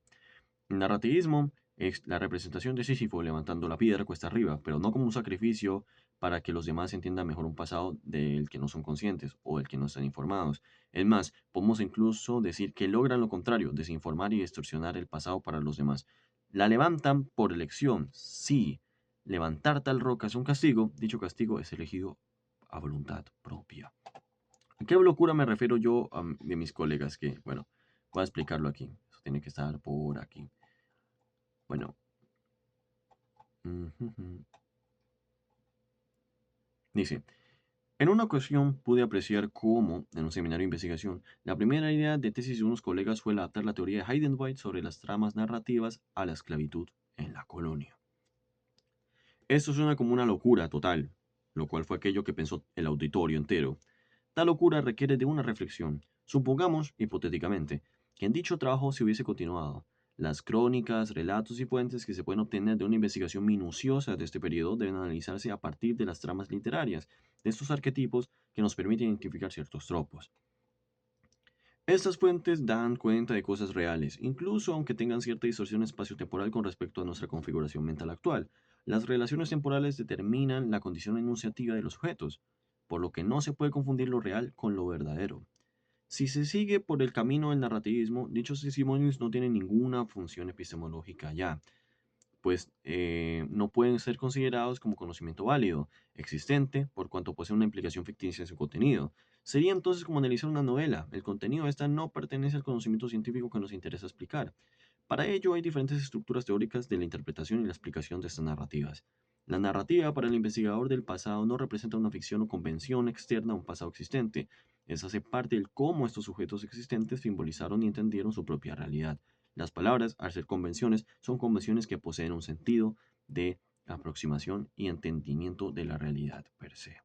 El narrativismo es la representación de Sísifo levantando la piedra cuesta arriba, pero no como un sacrificio para que los demás entiendan mejor un pasado del que no son conscientes o del que no están informados. Es más, podemos incluso decir que logran lo contrario, desinformar y distorsionar el pasado para los demás. La levantan por elección, sí. Levantar tal roca es un castigo, dicho castigo es elegido a voluntad propia. ¿A qué locura me refiero yo de mis colegas? Que, bueno, voy a explicarlo aquí. Eso tiene que estar por aquí. Bueno. Dice, en una ocasión pude apreciar cómo, en un seminario de investigación, la primera idea de tesis de unos colegas fue adaptar la teoría de Hayden-White sobre las tramas narrativas a la esclavitud en la colonia. Esto suena como una locura total, lo cual fue aquello que pensó el auditorio entero. Tal locura requiere de una reflexión. Supongamos, hipotéticamente, que en dicho trabajo se hubiese continuado. Las crónicas, relatos y fuentes que se pueden obtener de una investigación minuciosa de este periodo deben analizarse a partir de las tramas literarias, de estos arquetipos que nos permiten identificar ciertos tropos. Estas fuentes dan cuenta de cosas reales, incluso aunque tengan cierta distorsión espaciotemporal con respecto a nuestra configuración mental actual. Las relaciones temporales determinan la condición enunciativa de los sujetos, por lo que no se puede confundir lo real con lo verdadero. Si se sigue por el camino del narrativismo, dichos testimonios no tienen ninguna función epistemológica ya, pues no pueden ser considerados como conocimiento válido, existente, por cuanto posee una implicación ficticia en su contenido. Sería entonces como analizar una novela. El contenido de esta no pertenece al conocimiento científico que nos interesa explicar. Para ello hay diferentes estructuras teóricas de la interpretación y la explicación de estas narrativas. La narrativa para el investigador del pasado no representa una ficción o convención externa a un pasado existente. Esa hace parte del cómo estos sujetos existentes simbolizaron y entendieron su propia realidad. Las palabras, al ser convenciones, son convenciones que poseen un sentido de aproximación y entendimiento de la realidad per se.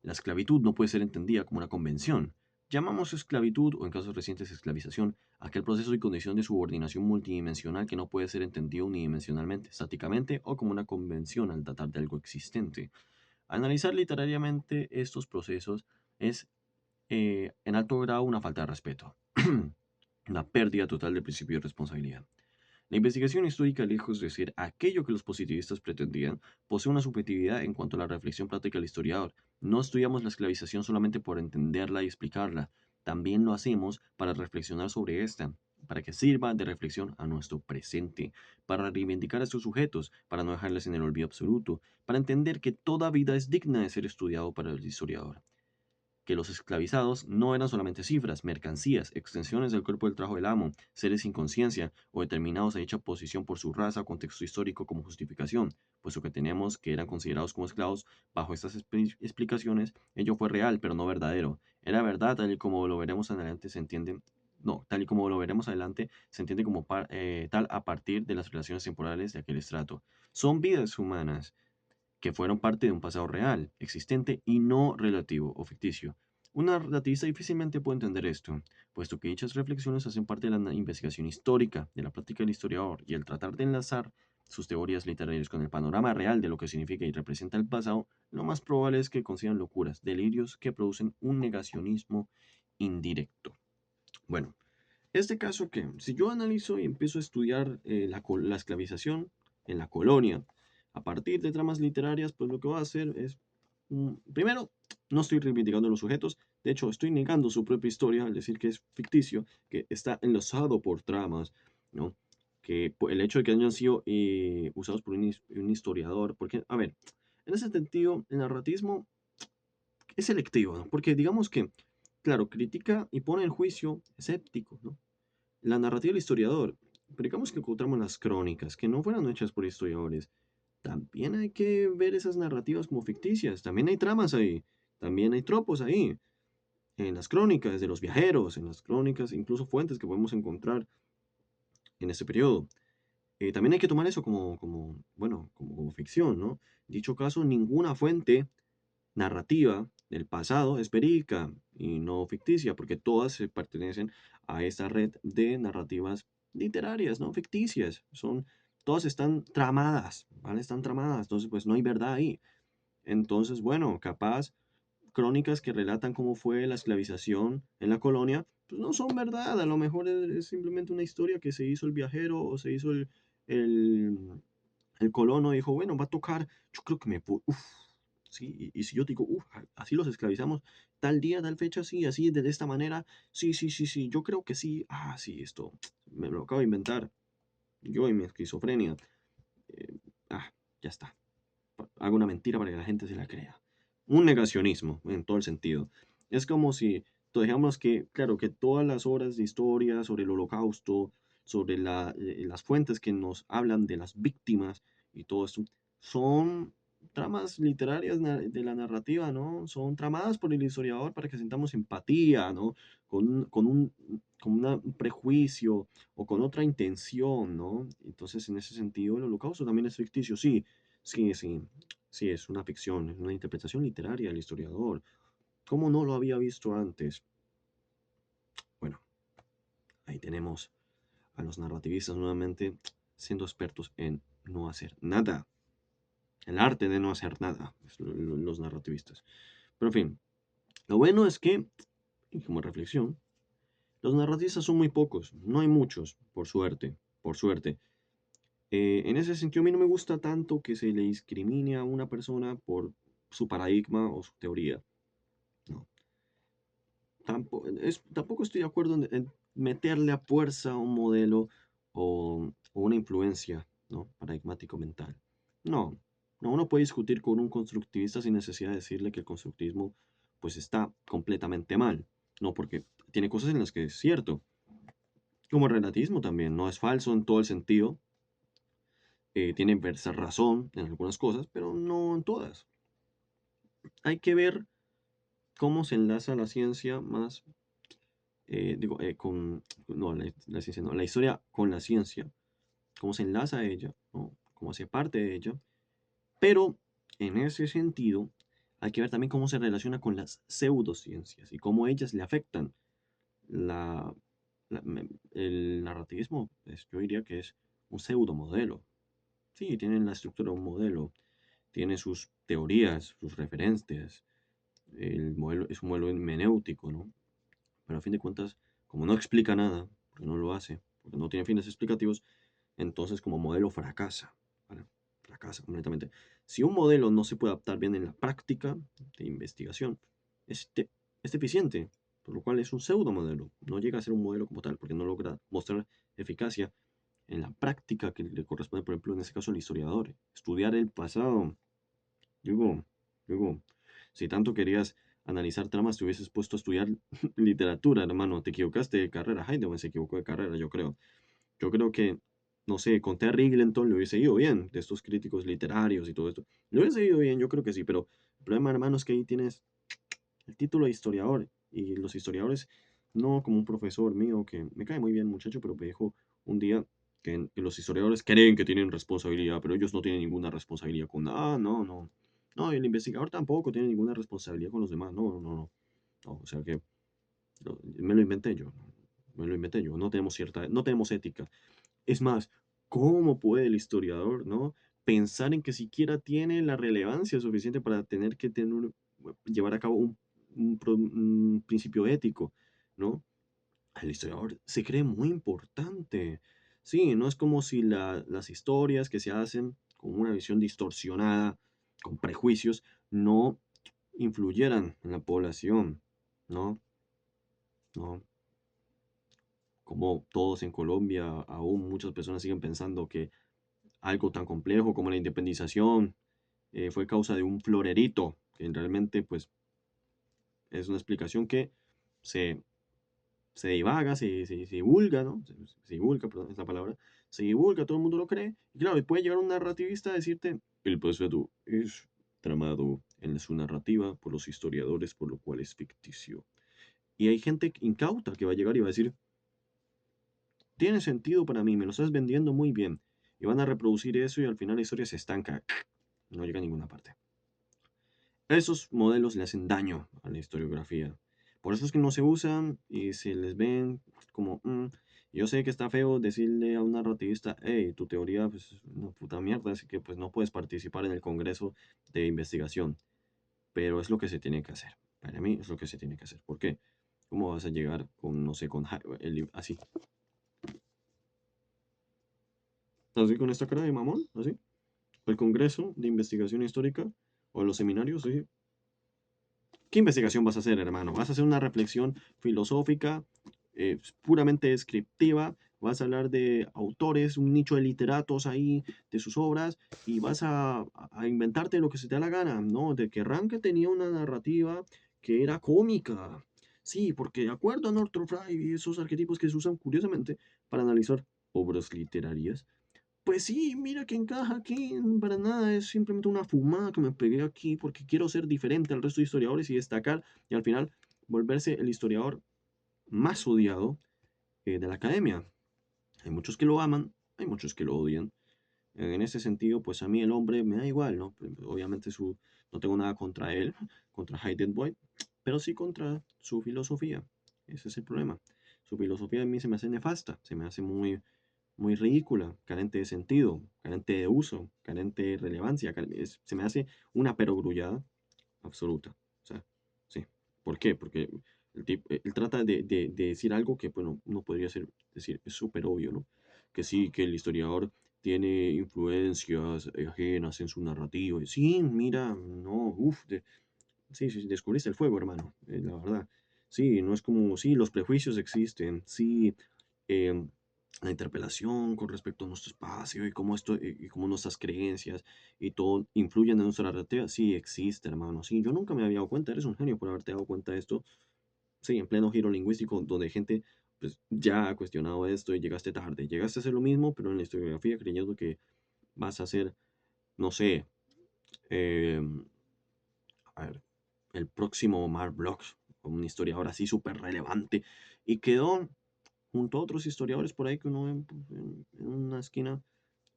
La esclavitud no puede ser entendida como una convención, Llamamos esclavitud, o en casos recientes esclavización, aquel proceso y condición de subordinación multidimensional que no puede ser entendido unidimensionalmente, estáticamente o como una convención al tratar de algo existente. Analizar literariamente estos procesos es en alto grado una falta de respeto, una pérdida total del principio de responsabilidad. La investigación histórica, lejos de ser aquello que los positivistas pretendían, posee una subjetividad en cuanto a la reflexión práctica del historiador. No estudiamos la esclavización solamente por entenderla y explicarla, también lo hacemos para reflexionar sobre esta, para que sirva de reflexión a nuestro presente, para reivindicar a estos sujetos, para no dejarles en el olvido absoluto, para entender que toda vida es digna de ser estudiado para el historiador, que los esclavizados no eran solamente cifras, mercancías, extensiones del cuerpo del trabajo del amo, seres sin conciencia o determinados a dicha posición por su raza o contexto histórico como justificación, puesto que tenemos que eran considerados como esclavos. Bajo estas explicaciones, ello fue real, pero no verdadero. Era verdad, tal y como lo veremos adelante, se entiende. No, tal y como lo veremos adelante, se entiende como tal a partir de las relaciones temporales de aquel estrato. Son vidas humanas, que fueron parte de un pasado real, existente y no relativo o ficticio. Una relativista difícilmente puede entender esto, puesto que dichas reflexiones hacen parte de la investigación histórica, de la práctica del historiador, y el tratar de enlazar sus teorías literarias con el panorama real de lo que significa y representa el pasado, lo más probable es que consigan locuras, delirios que producen un negacionismo indirecto. Bueno, este caso que, si yo analizo y empiezo a estudiar la esclavización en la colonia, a partir de tramas literarias, pues lo que voy a hacer es, primero, no estoy reivindicando a los sujetos, de hecho, estoy negando su propia historia al decir que es ficticio, que está enlazado por tramas, ¿no? Que el hecho de que hayan sido usados por un historiador, porque, a ver, en ese sentido, el narratismo es selectivo, ¿no? Porque digamos que, claro, critica y pone en juicio escéptico, ¿no? La narrativa del historiador. Pero digamos que encontramos las crónicas, que no fueron hechas por historiadores. También hay que ver esas narrativas como ficticias. También hay tramas ahí. También hay tropos ahí. En las crónicas de los viajeros, en las crónicas, incluso fuentes que podemos encontrar en ese periodo. También hay que tomar eso bueno, como ficción, ¿no? Dicho caso, ninguna fuente narrativa del pasado es verídica y no ficticia, porque todas se pertenecen a esta red de narrativas literarias, no ficticias. Todas están tramadas, ¿vale? Están tramadas, entonces pues no hay verdad ahí. Entonces, bueno, capaz crónicas que relatan cómo fue la esclavización en la colonia, pues no son verdad, a lo mejor es simplemente una historia que se hizo el viajero o se hizo el, el colono y dijo, bueno, va a tocar, yo creo que sí, y si yo te digo, así los esclavizamos, tal día, tal fecha, sí, así, de esta manera, sí, sí, sí, sí, yo creo que sí, sí, esto, me lo acabo de inventar, yo y mi esquizofrenia, eh, ya está, hago una mentira para que la gente se la crea. Un negacionismo, en todo el sentido. Es como si, digamos que, claro, que todas las obras de historia sobre el holocausto, sobre las fuentes que nos hablan de las víctimas y todo esto, son tramas literarias de la narrativa, ¿no? Son tramadas por el historiador para que sintamos empatía, ¿no? Con un prejuicio o con otra intención, ¿no? Entonces, en ese sentido, el holocausto también es ficticio, sí, sí, sí, sí, es una ficción, es una interpretación literaria del historiador. ¿Cómo no lo había visto antes? Bueno, ahí tenemos a los narrativistas nuevamente siendo expertos en no hacer nada. El arte de no hacer nada, los narrativistas. Pero en fin, lo bueno es que, y como reflexión, los narrativistas son muy pocos, no hay muchos, por suerte, por suerte. En ese sentido, a mí no me gusta tanto que se le discrimine a una persona por su paradigma o su teoría. No. Tampoco estoy de acuerdo en meterle a fuerza un modelo o una influencia, ¿no? Paradigmático mental. No, no, uno puede discutir con un constructivista sin necesidad de decirle que el constructivismo pues está completamente mal. No, porque tiene cosas en las que es cierto. Como el relativismo también, no es falso en todo el sentido. Tiene versa razón en algunas cosas, pero no en todas. Hay que ver cómo se enlaza la ciencia más no, la ciencia no, la historia con la ciencia, cómo se enlaza a ella, ¿no? Cómo hace parte de ella, pero en ese sentido hay que ver también cómo se relaciona con las pseudociencias y cómo ellas le afectan. La, el narrativismo, pues, yo diría que es un pseudomodelo. Sí, tiene la estructura de un modelo, tiene sus teorías, sus referencias. El modelo es un modelo hermenéutico, ¿no? Pero a fin de cuentas, como no explica nada, porque no lo hace, porque no tiene fines explicativos, entonces como modelo fracasa, ¿vale? Fracasa completamente. Si un modelo no se puede adaptar bien en la práctica de investigación, es, es deficiente, por lo cual es un pseudo modelo. No llega a ser un modelo como tal, porque no logra mostrar eficacia en la práctica que le corresponde, por ejemplo, en este caso al historiador. Estudiar el pasado. Digo, digo, si tanto querías analizar tramas, te hubieses puesto a estudiar literatura, hermano. Te equivocaste de carrera. Heidemann se equivocó de carrera, yo creo. Yo creo que, no sé, con Terry Eagleton le hubiese ido bien, de estos críticos literarios y todo esto. Le hubiese ido bien, yo creo que sí, pero el problema, hermano, es que ahí tienes el título de historiador. Y los historiadores, no como un profesor mío, que me cae muy bien, muchacho, pero me dijo un día que los historiadores creen que tienen responsabilidad, pero ellos no tienen ninguna responsabilidad con nada, no, no. No, y el investigador tampoco tiene ninguna responsabilidad con los demás, no, no, no. No, o sea que me lo inventé yo, me lo inventé yo, no tenemos no tenemos ética. Es más, ¿cómo puede el historiador, no, pensar en que siquiera tiene la relevancia suficiente para tener que llevar a cabo un principio ético, ¿no? El historiador se cree muy importante. Sí, no es como si las historias que se hacen con una visión distorsionada, con prejuicios, no influyeran en la población, ¿no? No, como todos en Colombia, aún muchas personas siguen pensando que algo tan complejo como la independización fue causa de un florerito, que realmente pues es una explicación que se, se divaga, se divulga, ¿no? Se divulga, perdón, es la palabra, se divulga, todo el mundo lo cree, y claro, y puede llegar un narrativista a decirte, el pasado es tramado en su narrativa por los historiadores, por lo cual es ficticio. Y hay gente incauta que va a llegar y va a decir, tiene sentido para mí, me lo estás vendiendo muy bien. Y van a reproducir eso y al final la historia se estanca, no llega a ninguna parte. Esos modelos le hacen daño a la historiografía. Por eso es que no se usan y se les ven como... Yo sé que está feo decirle a un narrativista, hey, tu teoría pues, es una puta mierda, así que pues no puedes participar en el congreso de investigación. Pero es lo que se tiene que hacer. Para mí es lo que se tiene que hacer. ¿Por qué? ¿Cómo vas a llegar con, no sé, con así? Así con esta cara de mamón, así. El congreso de investigación histórica o los seminarios, sí. ¿Qué investigación vas a hacer, hermano? ¿Vas a hacer una reflexión filosófica, puramente descriptiva? ¿Vas a hablar de autores, un nicho de literatos ahí, de sus obras, y vas a inventarte lo que se te da la gana? No, de que Ranke tenía una narrativa que era cómica. Sí, porque de acuerdo a Northrop Frye y esos arquetipos que se usan curiosamente para analizar obras literarias, pues sí, mira que encaja aquí, para nada, es simplemente una fumada que me pegué aquí porque quiero ser diferente al resto de historiadores y destacar y al final volverse el historiador más odiado de la academia. Hay muchos que lo aman, hay muchos que lo odian. En ese sentido, pues a mí el hombre me da igual, ¿no? Obviamente no tengo nada contra él, contra Heidenboy, pero sí contra su filosofía. Ese es el problema. Su filosofía a mí se me hace nefasta, se me hace muy ridícula, carente de sentido, carente de uso, carente de relevancia. Se me hace una perogrullada absoluta. O sea, sí. ¿Por qué? Porque él trata de decir algo que, bueno, no podría ser, decir, es súper obvio, ¿no? Que sí, que el historiador tiene influencias ajenas en su narrativa. Y sí, mira, no, uff, sí, sí, descubriste el fuego, hermano, la verdad. Sí, no es como, sí, los prejuicios existen, sí, em, la interpelación con respecto a nuestro espacio y cómo esto, y cómo nuestras creencias y todo influyen en nuestra narrativa, sí existe, hermano. Sí, yo nunca me había dado cuenta, eres un genio por haberte dado cuenta de esto. Sí, en pleno giro lingüístico, donde gente pues ya ha cuestionado esto y llegaste tarde. Llegaste a hacer lo mismo, pero en la historiografía creyendo que vas a hacer, no sé, em, a ver, el próximo Mark Bloch, un historiador así súper relevante, y quedó junto a otros historiadores por ahí que uno ve pues, en una esquina,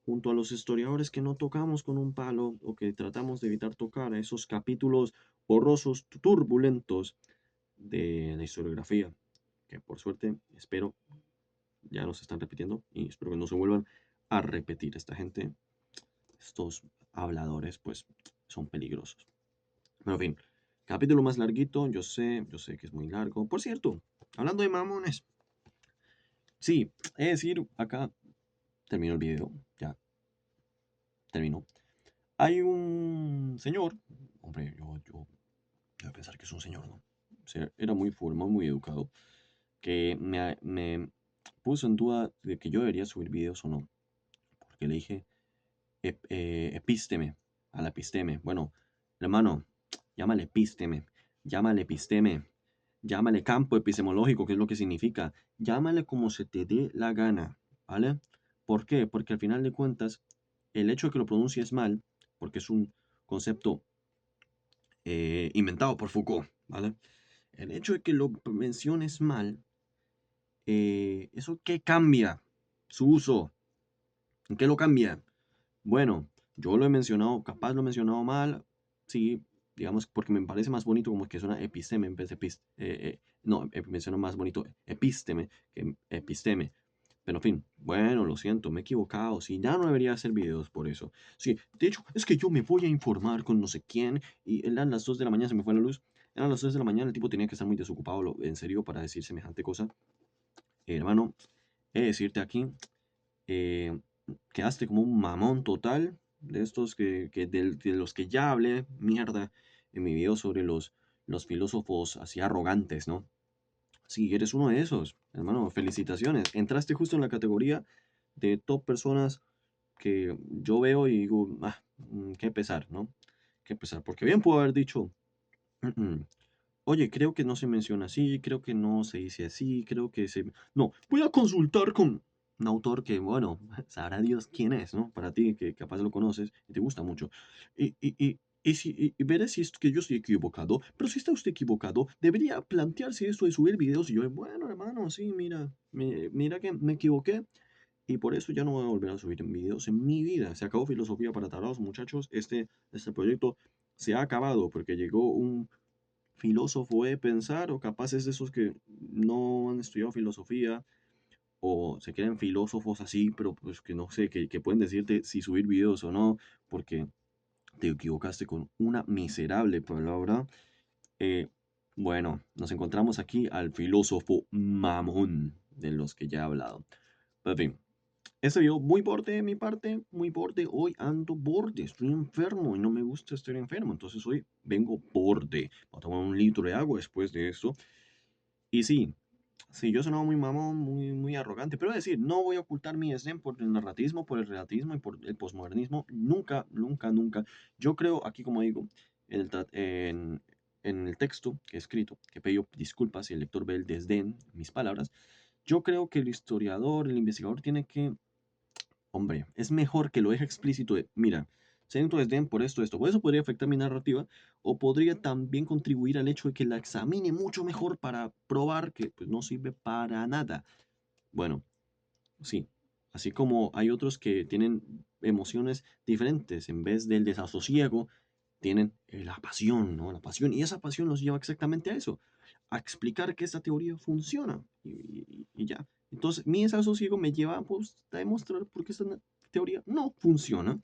junto a los historiadores que no tocamos con un palo o que tratamos de evitar tocar, a esos capítulos borrosos, turbulentos de la historiografía, que por suerte, espero, ya no se están repitiendo y espero que no se vuelvan a repetir. Esta gente, estos habladores, pues son peligrosos. Pero en fin, capítulo más larguito, yo sé que es muy largo. Por cierto, hablando de mamones, sí, es decir, acá terminó el video, ya terminó. Hay un señor, hombre, yo voy a pensar que es un señor, ¿no? O sea, era muy formal, muy educado, que me puso en duda de que yo debería subir videos o no. Porque le dije, epísteme, a la episteme. Bueno, hermano, llámale epísteme, llámale episteme, llámale campo epistemológico, que es lo que significa. Llámale como se te dé la gana, ¿vale? ¿Por qué? Porque al final de cuentas, el hecho de que lo pronuncies mal, porque es un concepto inventado por Foucault, ¿vale? El hecho de que lo menciones mal, ¿eso qué cambia? Su uso, ¿en qué lo cambia? Bueno, yo lo he mencionado, capaz lo he mencionado mal, sí, digamos, porque me parece más bonito como que suena episteme en vez de no, menciono más bonito epísteme que episteme. Pero en fin, bueno, lo siento, me he equivocado, sí, ya no debería hacer videos por eso. Sí, de hecho, es que yo me voy a informar con no sé quién y eran las 2 de la mañana, se me fue la luz, eran las 2 de la mañana, el tipo tenía que estar muy desocupado, en serio, para decir semejante cosa. Hermano, he de decirte aquí, eh, quedaste como un mamón total de estos de los que ya hablé, mierda, en mi video sobre los filósofos así arrogantes, ¿no? Si eres uno de esos, hermano, felicitaciones. Entraste justo en la categoría de top personas que yo veo y digo, qué pesar, ¿no? Qué pesar, porque bien puedo haber dicho, "Mm, mm, oye, creo que no se menciona así, creo que no se dice así, creo que se... No, voy a consultar con un autor que, bueno, sabrá Dios quién es, ¿no? Para ti, que capaz lo conoces y te gusta mucho. Y veré si es que yo estoy equivocado, pero si está usted equivocado, debería plantearse esto de subir videos. Y yo, bueno, hermano, sí, mira, mira que me equivoqué. Y por eso ya no voy a volver a subir videos en mi vida. Se acabó Filosofía para Tarados, muchachos. Este proyecto se ha acabado porque llegó un filósofo de pensar, o capaz es de esos que no han estudiado filosofía, o se creen filósofos así, pero pues que no sé, que pueden decirte si subir videos o no, porque te equivocaste con una miserable palabra. Eh, bueno, nos encontramos aquí al filósofo mamón de los que ya he hablado. Pero en fin, ese video muy borde de mi parte, muy borde. Hoy ando borde, estoy enfermo y no me gusta estar enfermo. Entonces hoy vengo borde. Voy a tomar un litro de agua después de esto. Y sí, sí, yo sonaba muy mamón, muy arrogante. Pero es decir, no voy a ocultar mi desdén por el narratismo, por el relativismo y por el posmodernismo. Nunca, nunca, nunca. Yo creo, aquí como digo, en el, en el texto que he escrito, que pido disculpas si el lector ve el desdén, mis palabras. Yo creo que el historiador, el investigador tiene que, hombre, es mejor que lo deje explícito de, mira, siento desdén por esto, esto. Por eso podría afectar mi narrativa o podría también contribuir al hecho de que la examine mucho mejor para probar que pues, no sirve para nada. Bueno, sí, así como hay otros que tienen emociones diferentes, en vez del desasosiego, tienen la pasión, ¿no? La pasión, y esa pasión los lleva exactamente a eso, a explicar que esta teoría funciona, y ya. Entonces, mi desasosiego me lleva pues, a demostrar por qué esta teoría no funciona,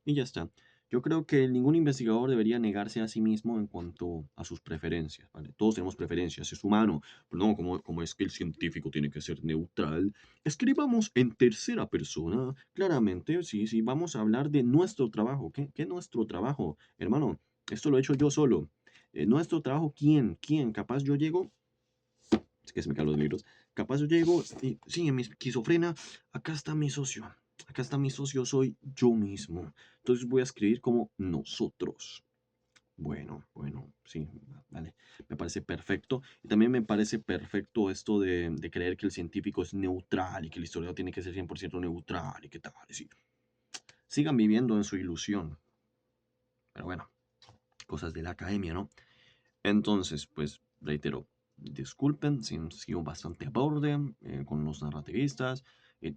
y ya está. Yo creo que ningún investigador debería negarse a sí mismo en cuanto a sus preferencias, ¿vale? Todos tenemos preferencias, es humano, pero no como es que el científico tiene que ser neutral. Escribamos en tercera persona, claramente, sí, sí, vamos a hablar de nuestro trabajo. ¿Qué nuestro trabajo? Hermano, esto lo he hecho yo solo. Nuestro trabajo, ¿quién? ¿Quién? Capaz yo llego, es que se me caen los libros, capaz yo llego y, sí, en mi esquizofrenia, acá está mi socio. Acá está mi socio, soy yo mismo. Entonces voy a escribir como nosotros. Bueno, sí, vale, me parece perfecto. Y también me parece perfecto esto de creer que el científico es neutral y que el historiador tiene que ser 100% neutral y qué tal. Sí. Sigan viviendo en su ilusión. Pero bueno, cosas de la academia, ¿no? Entonces, pues, reitero, disculpen si he sido bastante a borde con los narrativistas.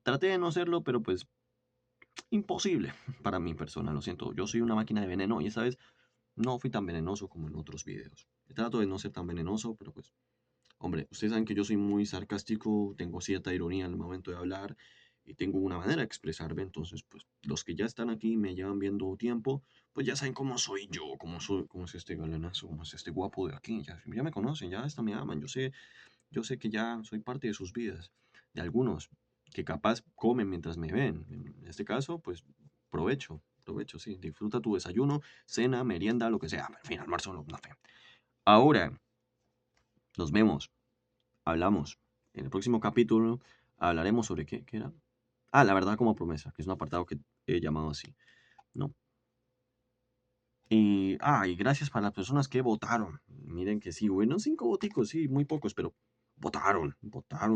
Traté de no hacerlo, pero pues imposible para mi persona, lo siento. Yo soy una máquina de veneno y esa vez no fui tan venenoso como en otros videos. Trato de no ser tan venenoso, pero pues, hombre, ustedes saben que yo soy muy sarcástico, tengo cierta ironía en el momento de hablar y tengo una manera de expresarme, entonces, pues, los que ya están aquí y me llevan viendo tiempo, pues ya saben cómo soy yo, cómo es este galanazo, cómo es este guapo de aquí, ya me conocen, ya hasta me aman, yo sé que ya soy parte de sus vidas, de algunos que capaz comen mientras me ven. En este caso, pues provecho, sí, disfruta tu desayuno, cena, merienda, lo que sea, en fin, almuerzo, no sé. Ahora, nos vemos, hablamos. En el próximo capítulo hablaremos sobre qué era. Ah, la verdad como promesa, que es un apartado que he llamado así, ¿no? Y gracias para las personas que votaron. Miren que sí, bueno, 5 voticos, sí, muy pocos, pero votaron,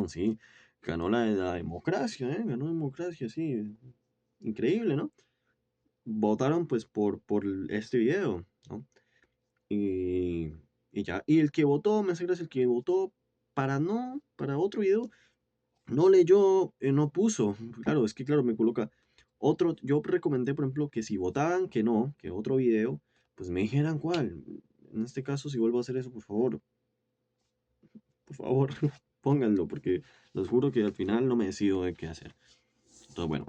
sí. Ganó la democracia, ¿eh? Ganó democracia, sí. Increíble, ¿no? Votaron pues por este video, ¿no? Y, y ya. Y el que votó, me hace gracia, el que votó para otro video, no leyó, no puso. Claro, es que claro, me coloca otro. Yo recomendé, por ejemplo, que si votaban que no, que otro video, pues me dijeran cuál. En este caso, si vuelvo a hacer eso, por favor, pónganlo, porque les juro que al final no me decido de qué hacer. Entonces, bueno,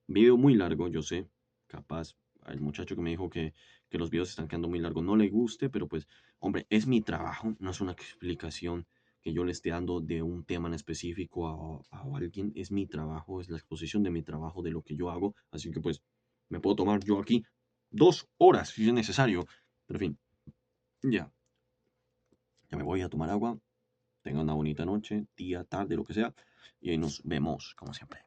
video muy largo, yo sé. Capaz al muchacho que me dijo que los videos están quedando muy largos no le guste, pero pues, hombre, es mi trabajo, no es una explicación que yo le esté dando de un tema en específico a alguien. Es mi trabajo, es la exposición de mi trabajo, de lo que yo hago. Así que pues, me puedo tomar yo aquí 2 horas si es necesario. Pero en fin, ya, ya me voy a tomar agua. Tengan una bonita noche, día, tarde, lo que sea. Y ahí nos vemos, como siempre.